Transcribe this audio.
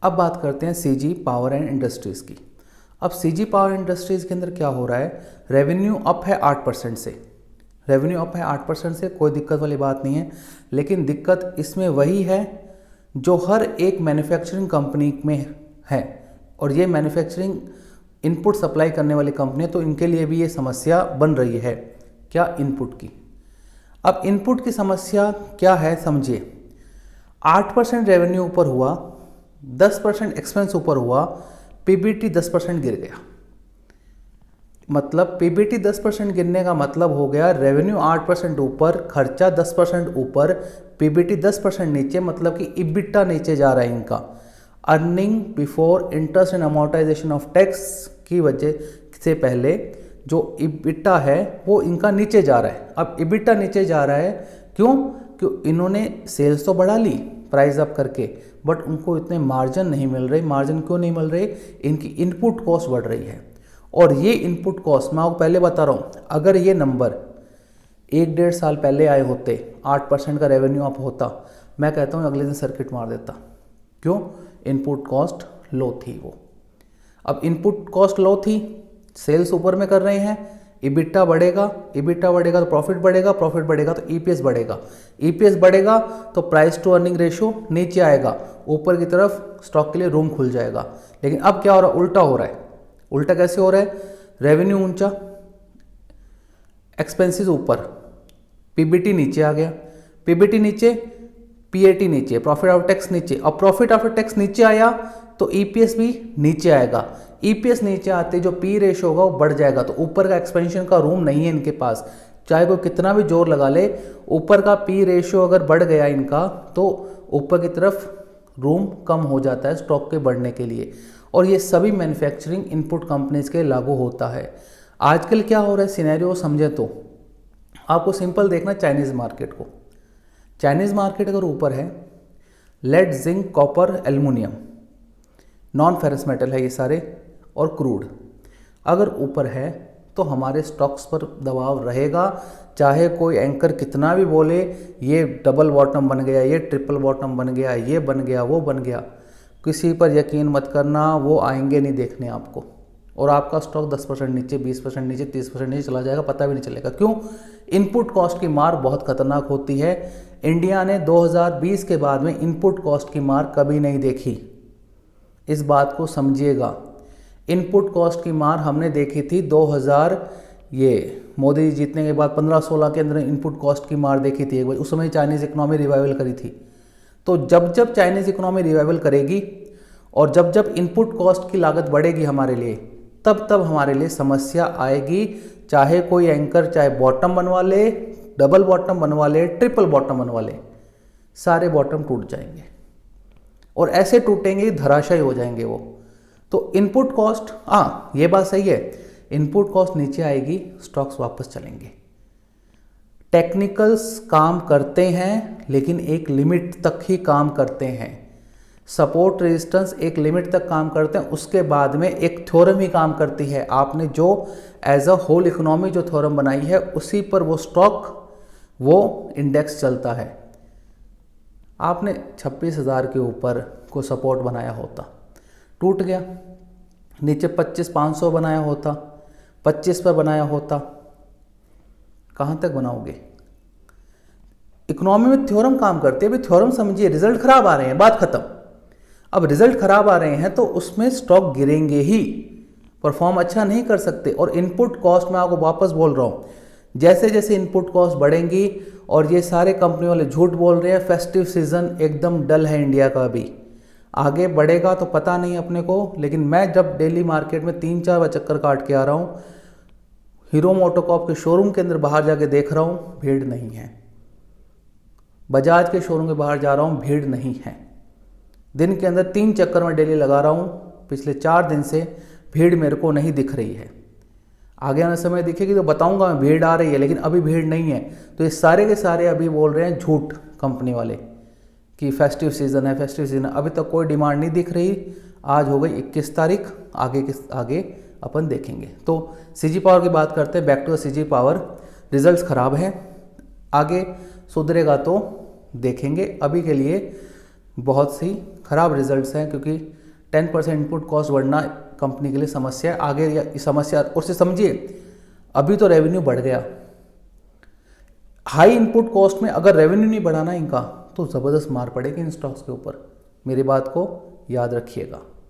अब बात करते हैं सीजी पावर एंड इंडस्ट्रीज़ की। अब सीजी पावर इंडस्ट्रीज़ के अंदर क्या हो रहा है, रेवेन्यू अप है 8% से, रेवेन्यू अप है 8% से, कोई दिक्कत वाली बात नहीं है। लेकिन दिक्कत इसमें वही है जो हर एक मैन्युफैक्चरिंग कंपनी में है, और ये मैन्युफैक्चरिंग इनपुट सप्लाई करने वाली कंपनी है, तो इनके लिए भी ये समस्या बन रही है। क्या? इनपुट की। अब इनपुट की समस्या क्या है समझिए। 8% रेवेन्यू ऊपर हुआ, 10% एक्सपेंस ऊपर हुआ, पीबीटी 10% गिर गया। मतलब पीबीटी 10% गिरने का मतलब हो गया रेवेन्यू 8% ऊपर, खर्चा 10% ऊपर, पीबीटी 10% नीचे, मतलब कि इबिटा नीचे जा रहा है इनका। Earning before interest and amortisation of tax की वजह से पहले जो इबिटा है वो इनका नीचे जा रहा है। अब इबिटा नीचे जा रहा है क्यों? क्यों इन्होंने सेल्स तो बढ़ा ली प्राइस अप करके, बट उनको इतने मार्जिन नहीं मिल रहे। मार्जिन क्यों नहीं मिल रहे? इनकी इनपुट कॉस्ट बढ़ रही है। और ये इनपुट कॉस्ट मैं आपको पहले बता रहा हूँ, अगर ये नंबर 1-1.5 साल पहले आए होते, 8% का रेवेन्यू अप होता, मैं कहता हूँ अगले दिन सर्किट मार देता। क्यों? इनपुट कॉस्ट लो थी वो। अब इनपुट कॉस्ट लो थी, सेल्स ऊपर में कर रहे हैं, इबिटा बढ़ेगा, इबिटा बढ़ेगा तो प्रॉफिट बढ़ेगा, प्रॉफिट बढ़ेगा तो ईपीएस बढ़ेगा, ईपीएस बढ़ेगा तो प्राइस टू अर्निंग रेशियो नीचे आएगा, ऊपर की तरफ स्टॉक के लिए रूम खुल जाएगा। लेकिन अब क्या हो रहा है? उल्टा हो रहा है। उल्टा कैसे हो रहा है? रेवेन्यू ऊंचा, एक्सपेंसेस ऊपर, पीबीटी नीचे आ गया, पीबीटी नीचे, पीएटी नीचे, प्रॉफिट आफ्टर टैक्स नीचे। अब प्रॉफिट आफ्टर टैक्स नीचे आया तो ईपीएस भी नीचे आएगा। ईपीएस नीचे आते जो पी रेशो होगा वो बढ़ जाएगा, तो ऊपर का एक्सपेंशन का रूम नहीं है इनके पास। चाहे कोई कितना भी जोर लगा ले, ऊपर का पी रेशो अगर बढ़ गया इनका तो ऊपर की तरफ रूम कम हो जाता है स्टॉक के बढ़ने के लिए। और ये सभी मैन्युफैक्चरिंग इनपुट कंपनीज के लागू होता है। आजकल क्या हो रहा है सिनेरियो समझे तो आपको सिंपल देखना चाइनीज़ मार्केट को। चाइनीज़ मार्केट अगर ऊपर है, lead, zinc, copper, aluminium, non ferrous metal है ये सारे, और क्रूड अगर ऊपर है तो हमारे स्टॉक्स पर दबाव रहेगा। चाहे कोई एंकर कितना भी बोले ये डबल बॉटम बन गया, ये ट्रिपल बॉटम बन गया, ये बन गया, वो बन गया, किसी पर यकीन मत करना, वो आएंगे नहीं देखने आपको। और आपका स्टॉक 10% नीचे, 20% नीचे, 30% नीचे चला जाएगा, पता भी नहीं चलेगा। क्यों? इनपुट कॉस्ट की मार बहुत खतरनाक होती है। इंडिया ने 2020 के बाद में इनपुट कॉस्ट की मार कभी नहीं देखी, इस बात को समझिएगा। इनपुट कॉस्ट की मार हमने देखी थी 2000 ये मोदी जी जीतने के बाद 15-16 के अंदर इनपुट कॉस्ट की मार देखी थी एक बार। उस समय चाइनीज़ इकोनॉमी रिवाइवल करी थी। तो जब जब चाइनीज़ इकोनॉमी रिवाइवल करेगी और जब जब इनपुट कॉस्ट की लागत बढ़ेगी हमारे लिए, तब तब हमारे लिए समस्या आएगी। चाहे कोई एंकर चाहे बॉटम बनवा ले, डबल बॉटम बनवा ले, ट्रिपल बॉटम बनवा ले, सारे बॉटम टूट जाएंगे और ऐसे टूटेंगे धराशायी हो जाएंगे वो। तो इनपुट कॉस्ट, हाँ ये बात सही है, इनपुट कॉस्ट नीचे आएगी, स्टॉक्स वापस चलेंगे। टेक्निकल्स काम करते हैं लेकिन एक लिमिट तक ही काम करते हैं। सपोर्ट रेजिस्टेंस एक लिमिट तक काम करते हैं, उसके बाद में एक थ्योरम ही काम करती है। आपने जो एज अ होल इकोनॉमी जो थ्योरम बनाई है उसी पर वो स्टॉक, वो इंडेक्स चलता है। आपने 26,000 के ऊपर को सपोर्ट बनाया होता, टूट गया, नीचे 25,500 बनाया होता, 25 पर बनाया होता, कहाँ तक बनाओगे? इकोनॉमी में थ्योरम काम करती है। अभी थ्योरम समझिए, रिजल्ट खराब आ रहे हैं, बात खत्म। अब रिजल्ट खराब आ रहे हैं तो उसमें स्टॉक गिरेंगे ही, परफॉर्म अच्छा नहीं कर सकते। और इनपुट कॉस्ट में आपको वापस बोल रहा हूँ, जैसे जैसे इनपुट कॉस्ट बढ़ेंगी, और ये सारे कंपनी वाले झूठ बोल रहे हैं, फेस्टिव सीजन एकदम डल है इंडिया का, अभी आगे बढ़ेगा तो पता नहीं अपने को। लेकिन मैं जब डेली मार्केट में 3-4 बार चक्कर काट के आ रहा हूँ, हीरो मोटोकॉर्प के शोरूम के अंदर बाहर जाके देख रहा हूँ, भीड़ नहीं है। बजाज के शोरूम के बाहर जा रहा हूँ, भीड़ नहीं है। दिन के अंदर 3 चक्कर में डेली लगा रहा हूँ, पिछले 4 दिन से भीड़ मेरे को नहीं दिख रही है। आगे आने समय दिखेगी तो बताऊंगा मैं, भीड़ आ रही है, लेकिन अभी भीड़ नहीं है। तो ये सारे के सारे अभी बोल रहे हैं झूठ कंपनी वाले कि फेस्टिव सीजन है, फेस्टिव सीजन है। अभी तक कोई डिमांड नहीं दिख रही। आज हो गई 21 तारीख, आगे अपन देखेंगे। तो सीजी पावर की बात करते हैं, back to the CG power. Results खराब हैं, आगे सुधरेगा तो देखेंगे। अभी के लिए बहुत सी खराब रिजल्ट्स हैं, क्योंकि 10% इनपुट कॉस्ट बढ़ना कंपनी के लिए समस्या है। आगे समस्या और से समझिए, अभी तो रेवेन्यू बढ़ गया, हाई इनपुट कॉस्ट में अगर रेवेन्यू नहीं बढ़ाना इनका तो ज़बरदस्त मार पड़ेगी इन स्टॉक्स के ऊपर। मेरी बात को याद रखिएगा।